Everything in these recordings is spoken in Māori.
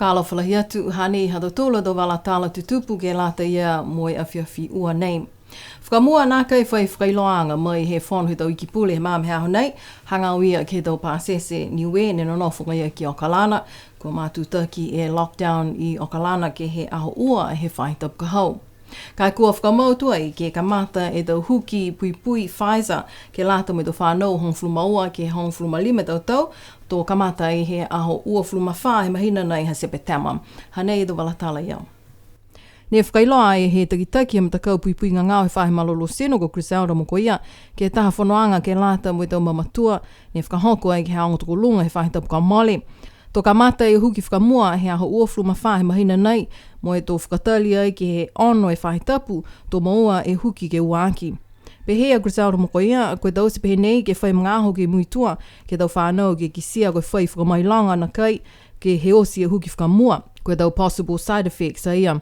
whakalo whalahi atu hani hado tōla do wala tāla tutupu ke lata ia moi a whiawhi ua nei. Whakamua nā kai whai whailoanga mai he whonu he tau iki pule he māme hao nei, hanga uia ke tau pāsese niwe ne no whunga ia ki Okalana, ko mātu taki e lockdown i Okalana ke he aho ua he whai tapu ka hau. Kai kua whakamautua i ke kamata e tau huki pui Pfizer ke lata me tau whanau hong fluma ua ke hong fluma lima tau, tō kamata i he aho ua fluma wha he mahina nei ha sepe tama. Hanei e tau walatala iau. Ne whakailoa e he takitaki am takau pui ngā ngāo he whahe malolo seno ko Griselda mo ko ia ke taha whanoanga ke lata mo tau mamatua ne whakahoko ai ke haongo toko lunga he whahe tapu ka male. Tō kamata e huki whakamua he aho ua fluma wha he mahina nei mo e tō whakatali ai ke he ono e whahe tapu tō maua e huki ke uaki. Pehea Griselda mo ko ia, koe tau se pehe nei ke whai mga aho ke muitua ke tau whanau ke kisia koe whai whakamailanga na kai ke he osi e huki whakamua, koe tau possible side effects a ia.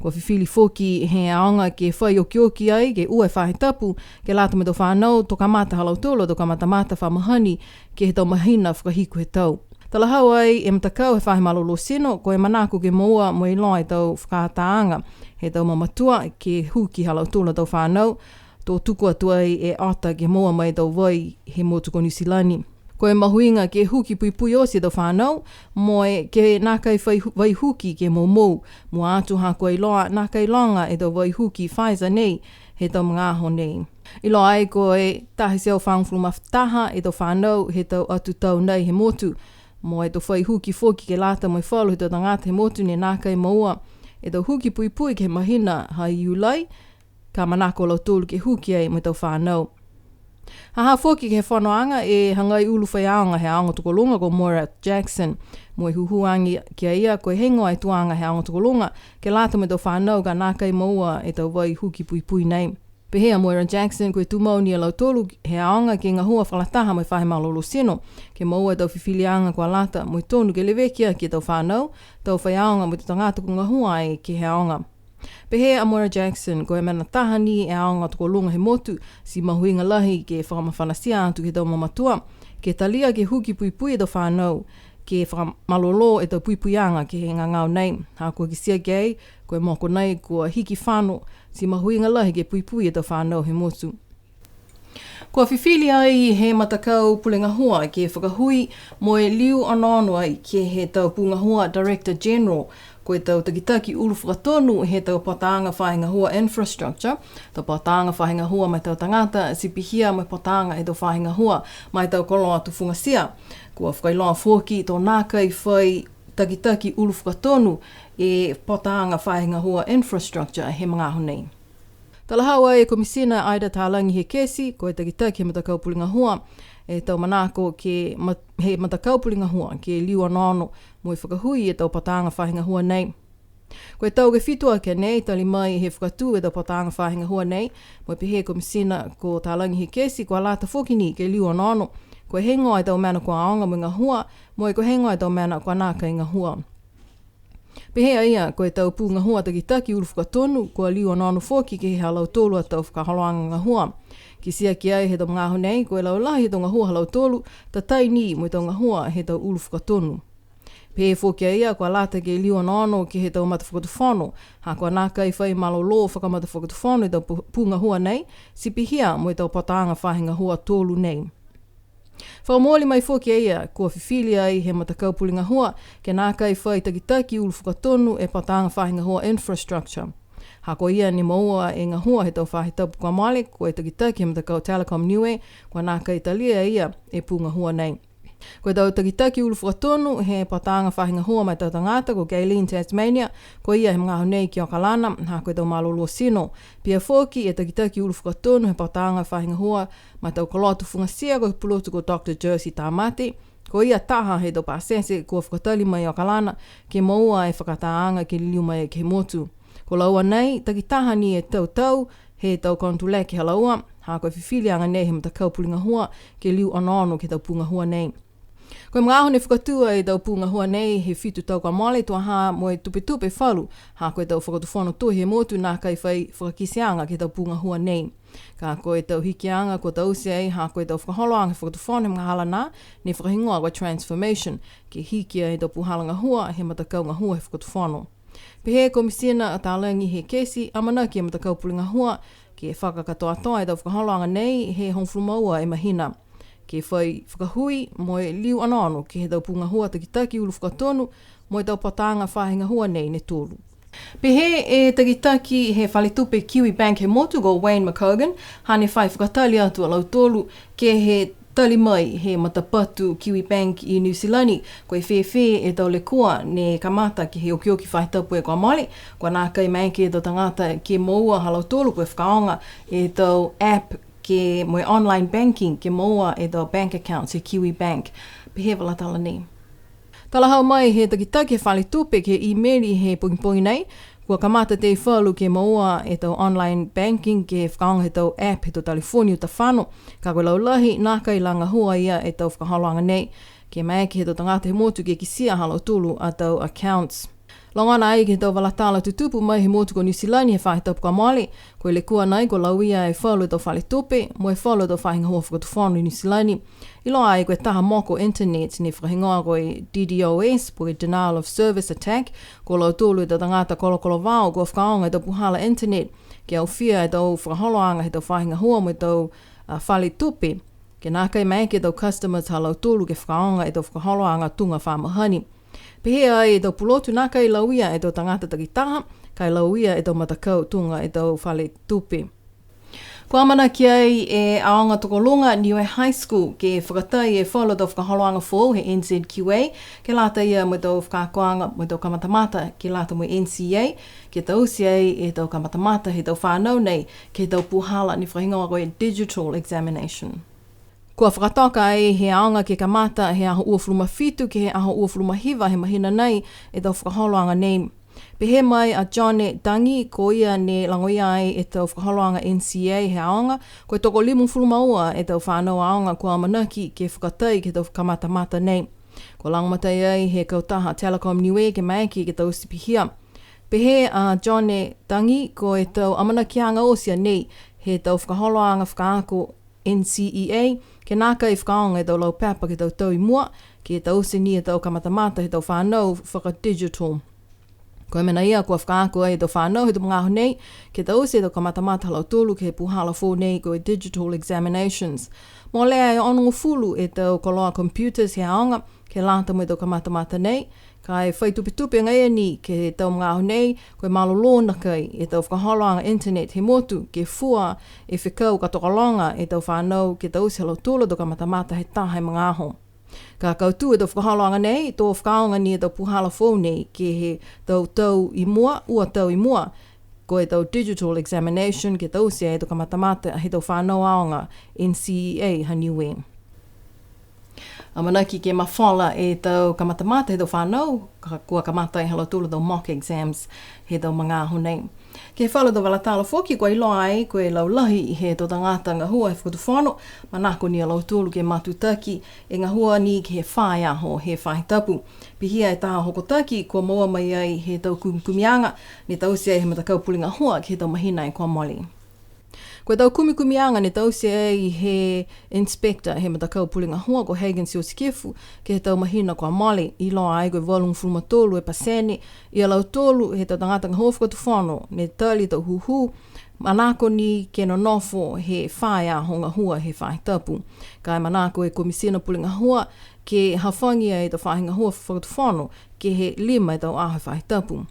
Ko whiwhili whoki he aonga ke whai oki ai ke ua e whahe tapu ke lata me tau whanau tō kamata halau tōlo tō kamata mata whamahani ke he tau mahina whakahiku he tau. Tala hau ai e mtakau he whahe malolo seno ko e manako ke moua mo i loa e tau whakataanga he tau mamatua ke huki halau tōlo tau whanau tō tuku atu ai e ata ke moua mai tau vai he motuko Nisilani. Ko e mahuinga ke huki pui o se tau whanau, mo e ke nākai vai huki ke mou, mo atu hako i loa nākai longa e tau vai huki Pfizer nei, he tau mga aho nei. I loa ai ko e tahi seo whangfluma taha e tau whanau he tau atu tau nei he motu, mo e tau vai huki whoki ke lata mo i whalu he tau tangata he motu ne nākai maua, e tau huki pui ke mahina hai iulai, ka manako lau tōlu ke huki ai mo i tau whanau. Haha whoki ke he whanoanga e hangai ulu whai aonga he aonga tukolunga ko Moira Jackson mo e huhuangi kia ia ko e hengo ai tuanga he aonga tukolunga ke lata me tau whanau ka nākai maua e tau vai huki pui nei. Pehea Moira Jackson ko e tumau ni lau tolu he aonga ke ngahua whalataha mo i whahe malolo seno ke maua e tau whiwhilianga kua lata mo i tonu ke lewekia ki tau whanau tau whai aonga mo i tangata ko ngahua ai ke he aonga. Pehea Moira Jackson ko e mana tahani e aonga toko lunga he motu si mahuinga lahi ke whakamawhanasia atu ke tau mamatua ke talia ke huki pui e tau whanau ke whakamalolo e tau puianga ke he ngangau nei. Ha kua ki sia gei ko e moko nei kua hiki whano si mahuinga lahi ke pui e tau whanau he motu. Kua whiwhili ai he matakau pulenga hua ke whakahui mo e liu anono ai ke he tau punga hua Director General ko e tau takitaki ulu whakatonu he tau pataanga whahinga hua infrastructure, tau pataanga whahinga hua mai tau tangata, sipihia mai pataanga e tau whahinga hua mai tau kolo atu whungasia. Kua whakailoa whoki tō nākai whai takitaki ulu whakatonu e pataanga whahinga hua infrastructure he mga aho nei. Tala hawa e komisina Aida Tālangi he kesi, ko e takitaki he matakau pulinga hua, e tau manako ke he matakau pulinga hua, ke liu anono mo i whakahui e tau pataanga whahinga hua nei. Ko e tau ke whitua ke nei, tali mai he whakatu e tau pataanga whahinga hua nei, mo i pehe komisina ko Tālangi he kesi, ko alata whokini ke liu anono, ko e hengo ai tau mana kua aonga mo ngā hua, mo e ko hengo ai tau mana kua nāka i ngā hua. Pehea ia, ko e tau pū ngā hua takitaki ulu whakatonu, ko a liu anono whoki ke he halau tolu a tau whakahaloanga ngā hua. Ki sia ki ai he tau mga aho nei, ko e lau lahi he tau ngā hua halau tolu, ta tai ni mo i tau ngā hua he tau ulu whakatonu. Pehe whoki ia, ko a lata ke liu anono ke he tau mata whakatuwhono, ha ko a nākai whai malolo whakamata whakatuwhono i tau pū ngā hua nei, sipihia mo i tau pataanga whahinga hua tolu nei. Whaumoli mai whoki ia, kua whiwhili ai he matakau pulinga hua, ke nākai whai takitaki ulu whakatonu e pataanga whahinga hua infrastructure. Hako ia ni maua e ngā hua he tau whahe tapu kua male, ko e takitaki he matakau Telecom Niue, kua nākai talia ia e pūnga hua nei. Ko e tau takitaki ulu whakatonu he pataanga whahinga hua mai tau tangata ko Gayleen Tasmania, ko ia he mga aho nei ki Okalana, hako e tau malolo sino. Pia whoki e takitaki ulu whakatonu he pataanga whahinga hua mai tau kolotu whungasia ko pilotu ko Dr. Jersey Tamati, ko ia taha he tau pasese kua whakatali mai Okalana ke maua e whakataanga ke liu mai ke motu. Ko laua nei, takitaha ni e tau he tau kontule ke halaua, hako e whiwhilianga nei he matakau pulinga hua ke liu anono ke tau punga hua nei. Ko e mga aho ne whakatua e tau punga hua nei he whitu tau ka male tua ha mo e tupe whalu, ha ko e tau whakatuwhono tohi he motu nā kai whai whakakisianga ke tau punga hua nei. Ka koe tau hikianga ko tau se ha koe tau whakaholoanga whakatufone mga halana ne whakahingoa wa transformation ke hikia e tau puhalanga hua he matakaunga hua he whakatufono. Pehe komisina a tālangi he kesi amana ki e matakau pulinga hua ke whakakatoa e tau whakaholoanga nei he hongflumaua e mahina. Ke whai whakahui moe liu anoano ke he tau punga hua takitaki ulu whakatonu moe tau patanga whahinga hua nei ne tōlu. Pehe e takitaki he whalitupe Kiwi Bank he motu go Wayne McCogan, hane whai whakatali atu a lau tōlu ke he tali mai he matapatu Kiwi Bank i New Zealand, koe whewhe e tau le kua ne kamata ki he okioki whaitapu e kua mali, kua nā kai maike e tau tangata ke moua halau tōlu koe whakaonga e tau app ke moe online banking ke moua e tau bank accounts he Kiwi Bank. Pehe wala tala ni. Tala hau mai he takitaki he whalitupe ke emaili he pungipungi nei, kua kamata te whalu ke moua e tau online banking ke whakaonga he tau app he tau telefoni o ta whano, ka koe laulahi nā kai langa hua ia e tau whakaholoanga nei, ke maeke he tau tangata he motu ke kisia halau tulu a tau accounts. Longana ai ke tau walatala tutupu mai he motu ko New Zealand he whahitapu ka mali, koe le kua nei ko lauia e whalu e tau whalitupe, mo e whalu e tau whahinga hua whakatufonu i New Zealand. Ilo ai koe taha moko internet ne whahingoa koe DDoS, koe Denial of Service Attack, ko lau tūlu e tau tangata kolokolo wao, ko whakaonga e tau puhala internet, ke au whia e tau whakaholoanga he tau whahinga hua mo e tau whalitupe, ke nā kai maike e tau customers ha lau tūlu ke whakaonga e tau whakaholoanga tunga whamahani. Pehea ai e tau pulotu nā kai lauia e tau tangata takitaha, kai lauia e tau matakau tunga e tau whalitupe. Kua mana ki ai e aonga tokolunga Niue High School ke whakatai e whalo tau whakaholoanga fō he NZQA ke lata ia mo tau whakakoanga mo tau kamatamata ke lata mo NCA ke tau sia e tau kamatamata he tau whanau nei ke tau puhala ni whahingoa koe digital examination. Kua whakatoka ai he aonga ke kamata he aho uafuluma fitu ke he aho uafuluma hiva he mahina nei e tau whakaholoanga nei. Pehe mai a John Tangi ko ia ne langoia ai e tau whakaholoanga NCA he aonga, koe toko limu fulumaua e tau whanau aonga kua manaki ke whakatai ke tau whakamatamata nei. Ko langmatai ai he kautaha Telecom Niue ke maiki ke tau sipihia. Pehe a John Tangi ko e tau amanakianga osia nei he tau whakaholoanga whakaako NCEA ke nāka i whakaonga e tau lau papa ke tau tau i mua ke tau sini e tau kamatamata he tau whanau whakadigital. Koe mena ia kua whakaako e tau whanau he tau mga nei ke tau se tau kamatamata halau tūlu ke he puhala fō nei koe digital examinations. Mō lea e onungu fulu e tau koloa computers he aonga ke lata mo e tau kamatamata nei, ka e whaitupi ngai ni ke tau mga nei koe malolona kai e tau whakaholoanga internet he motu ke fua e whikau katokalonga e tau whanau ke tau se halau tūlu tau kamatamata he taha e mga aho. Ka kautu e tau whakaholoanga nei, tō whakaonga ni e tau puhala fō nei ke he tau i mua, ua tau i mua, ko e tau digital examination ke tau se e tau kamatamata he tau whanau aonga NCEA ha Niue. Amanaki ke mawhala e tau kamatamata he tau whanau, kua kamata e halau tūlu tau mock exams he tau mga aho nei. Ke whala tau walatala whoki koe ilo ai, koe laulahi he tō tangata ngā hua e whakatuwhano, manako ni a lau tōlu ke matutaki e ngā hua ni ke he whai aho he whaitapu. Pihia e taha hokotaki kua moa mai ai he tau kumikumianga, ne tau se he matakau pulinga hua ke he tau mahina e kua moli. Koe tau kumikumianga ne tau se ai he inspector he matakau pulinga hua ko Hagen Siosikefu ke he tau mahina kua moli, ilo ai koe volung fulma tōlu e pasene, i a lau tōlu he tau tangata ngā hua whakatuwhano, ne tali tau huhu, manako ni ke no nofo he whai aho ngā hua he whai tapu. Kai manako e komisina pulinga hua ke hawhangia e tau whahinga hua whakatuwhano ke he lima e tau aho whai tapu.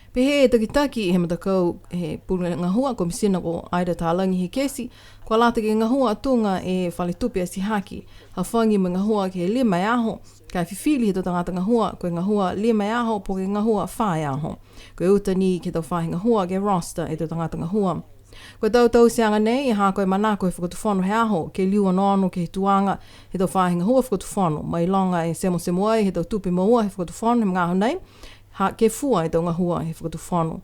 Pehe e takitaki he matakau he pulinga hua komisina ko Aida Tālangi he kesi, kua lata ke ngā hua atunga e whalitupe a sihaki, hawhangi me ngā hua ke lima e aho, kai whiwhili he tau tangata ngā hua, koe ngā hua lima e aho po ke ngā hua whai aho. Koe utani ke tau whahinga hua ke roster e tau tangata ngā hua. Koe tau seanga nei, hā koe manako he whakatuwhano he aho, ke liu anoano ke he tuanga he tau whahinga hua whakatuwhano, mai longa e semo ai he tau tupi maua he whakatuwhano he mga aho nei, ha ke fua e tau ngā hua he whakatuwhano.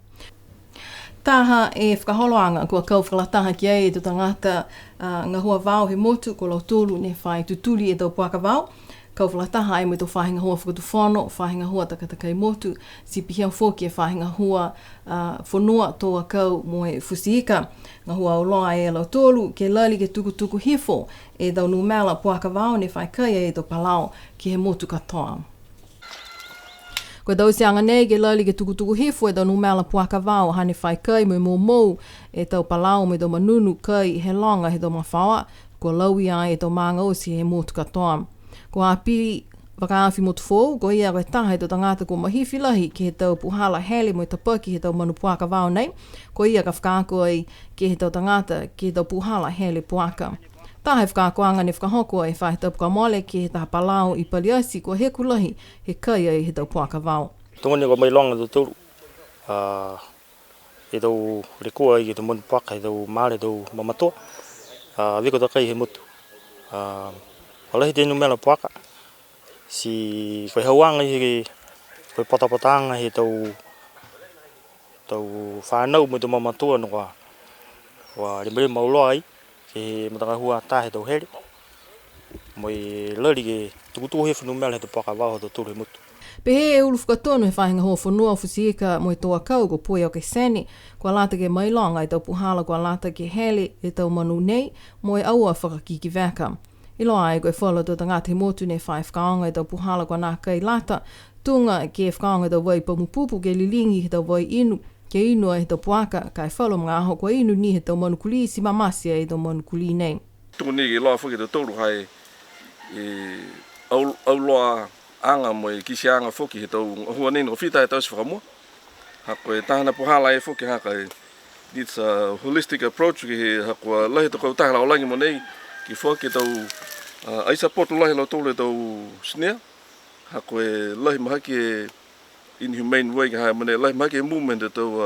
Taha e whakaholoanga kua kau whakalataha ki ai e tau tangata ngā hua wao he motu ko lau tōlu ne whai tutuli e tau puaka wao. Kaufala taha ai mo to whahinga hua whakatuwhono, whahinga hua takatakai motu, si pihia whoki e whahinga hua whanua toa kau mo e fusiika. Ngā hua o loa e lau tōlu, ke lali ke tukutuku hifo, e dau numela puaka wao ne whaikai e to palau ki he motu katoa. Ko dau se anga nei ke lali ke tukutuku hifo e dau numela puaka wao hane whaikai mo mou e tau palau me do manunu kai he longa he do mawhawa, ko laui ai e tau maanga o si he motu katoa. Ko a piri wakaawhi motu fōu, ko ia koe taha e tau tangata ko mahiwhi lahi ki he tau puhala hele mo i tapaki he tau manu puaka wao nei, ko ia ka whakaako ai ki he tau tangata ki he tau puhala hele puaka. Taha e whakaakoanga ne whakahoko ai whahe tau puka mole ki he taha palau i paliasi ko he kulahi he kai ai he tau puaka wao. Tungani ko mai longa do turu. E tau rekua i he tau manu puaka he tau maare tau mamatoa. Viko takai he motu. Walahi tēnu mela puaka, si koe hauanga i koe patapatanga he tau whanau mo te mamatua no wa rimere mauloa ai, ke matanga hua tā he tau here. Mo i lari ke tukutuku he whanu mela he tau puaka wau he tau turu he motu. Pehe e ulu whakatonu he whahinga hoa whanua fusiika mo i toa kau ko pui o ke seni, kua lata ke mailonga i tau puhala kua lata ke hele e tau manu nei, mo i aua whakakiki weka. I loa ai koe whala tō tangata he motu ne whai whakaonga i tau puhala kua nā kai lata, tunga ke whakaonga i tau wai pamupupu ke lilingi he tau wai inu, ke inu ai he tau puaka, kai whalo mga aho kua inu ni he tau manukuli si mamasi ai tau manukuli nei. Tunga ni ke loa whaki tau tōru hai au loa anga mo i kisi anga whoki he tau hua nini ko whita he tau si whakamua. Hako e tahana puhala e whoki haka e it's a holistic approach ki he hako lahi tau kau tahana o langi mo nei ki whoki tau aisa potu lahi lau tōle tau snea. Hako e lahi mahaki e inhumane way ki hai mo nei lahi mahaki e movement e tau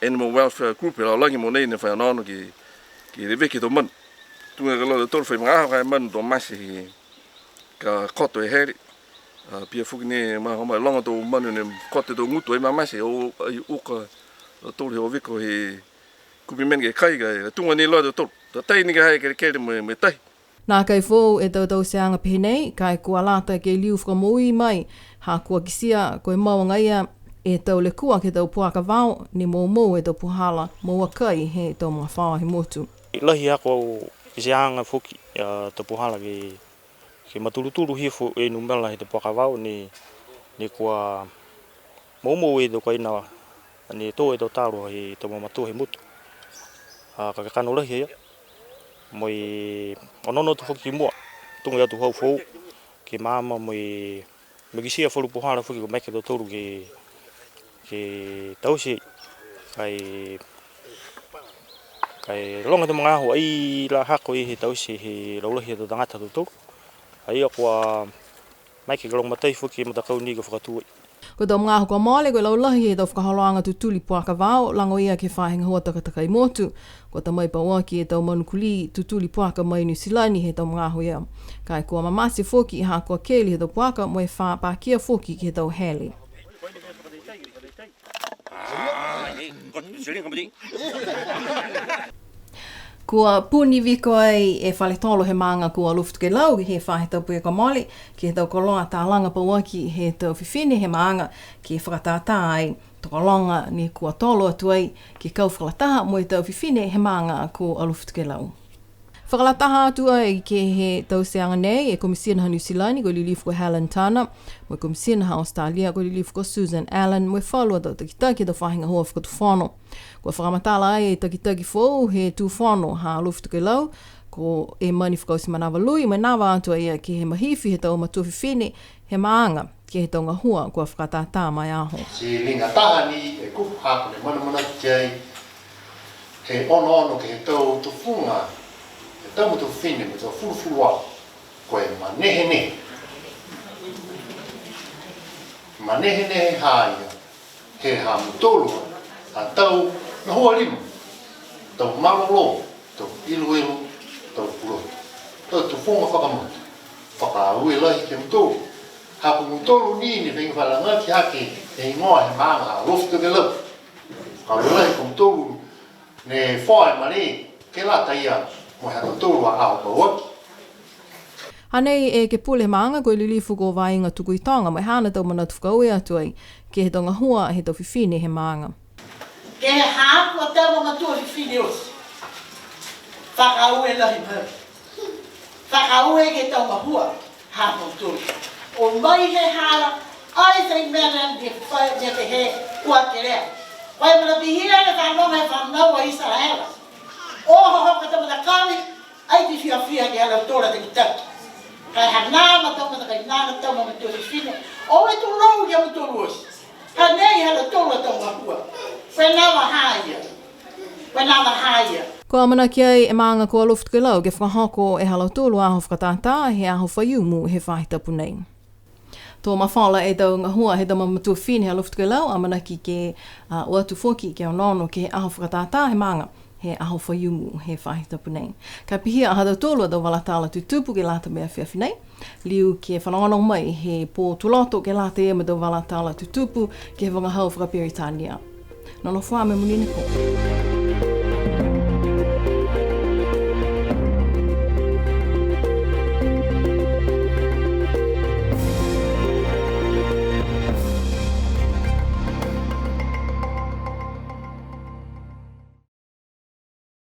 animal welfare group e lau langi mo nei ne whai anano ki reweki tau manu. Tunga ka lau tōru whai mga aho kai manu tō masi ka koto e heri. Pia fuki ne maha mai longa tō manu ne kote tō ngutu e mamasi o uka tōru o wiko he kupi meni ke kai kai tunga ni loa tō tōru. Tā tai ni ka hai kere me tai. Nā kai fōu e tau se anga pihi nei, kai kua lata ke liu whakamui mai, ha kua kisia koe maunga ia e tau le kua ke tau puaka wao, ni mou e tau puhala moua kai he tau mga whawa he motu. Lahi ako se anga fuki tau puhala ke maturuturu hifo e numela he tau puaka wao ni kua mou e tau kaina ni tō e tau tāru he tau mamatua he motu. Kakakano lahi ia. Moi onono tu hoki mua tunga atu hau fou ke mama moi megisia folu puhala fuki ko meke do toru ke tausi kai longa te mga ho ai la hako I he tausi he laulahi do tangata do toru ai akwa meke long matai fuki mata kau ni ko whakatu. Ko tau mga hoko mole, ko laulahi e tau whakaholoanga tutuli puaka wao, lango ia ke whahinga hoa takatakai motu. Ko tau mai pauaki e tau manukuli tutuli puaka mai New Zealand he tau mga ho ia. Kai kua mamasi foki I hākua keli he tau puaka, mo e wha pākia foki ki he tau hele. Kua puni viko ai e whale tolo he maanga kua luftu ke lau he whahe tau pueka mole ki he tau koloa tā langa pauaki he tau whiwhine he maanga ki whakatātā ai toko longa ni kua tolo atu ai ki kau whakalataha mo e tau whiwhine he maanga kua luftu ke lau. Whakalataha atu ai ke he tau seanga nei e komisiana New Zealand ko lilifu ko Helen Turner, mo komisiana Australia ko lilifu ko Susan Allen, mo e whalua tau takitaki tau whahinga hoa whakatuwhono. Ko whakamatala ai e takitaki fōu he tūwhono ha luftu ke lau, ko e mani whakausi manawa lui, mai nawa atu ai ke he mahiwhi he tau matua whiwhine he maanga ke he tau ngahua kua whakatātā mai aho. Si linga taha ni e kupu hako le mana kiai he ono ke he tau tufunga tau mutu whine me tau fulu ko e manehe haia he ha mutolu a tau na hoa limu tau marolo tau ilu tau puro tau tufunga whakamotu whakaui lahi ke mutolu ha mutolu ni whengi whalanga ki hake e ingoa he maanga a loftu ke lau whakaui lahi ke mutolu ne whae mani ke lata ia mo hea tōru a ao pauaki. Hanei e ke pule maanga koe lilifu ko wainga tuku i tonga mai hana tau mana tufkau e atuai ke he tonga hua he tau whiwhine he maanga. Ke he hākua tau mga tua whiwhine osi. Whakaue lahi mhau. Whakaue ke tonga hua hākua tui. O mai he hala, ai sei mena ni te he ua ke rea. Wai mana pihia e whanonga e whanau a Israela. O hoka tamata kami, ai ti whiawhia ke hala tora te kitaki. Kai hanama tau kai nana tau mga tua whiwhine. O e tu lau ia muturu osi. Hanei hala tora tonga hua. Whenawa haia. Whenawa haia. Ko amana ki ai e maanga ko aloft ke lau ke whakahoko e halau tōlu aho whakatātā he aho whaiumu he whahitapu nei. Tō mawhala e tau ngā hua he tau mamatua whine he aloft ke lau amana ki ke uatu whoki ke onono ke he aho whakatātā he maanga he aho whaiumu he whahitapu nei. Ka pihia aha tau tōlu a tau walatala tutupu ke lata mea whiawhi nei. Liu ke whanonganong mai he pō tuloto ke lata e ma tau walatala tutupu ke he wangahau whakapiritania. Nono wha me munine ko.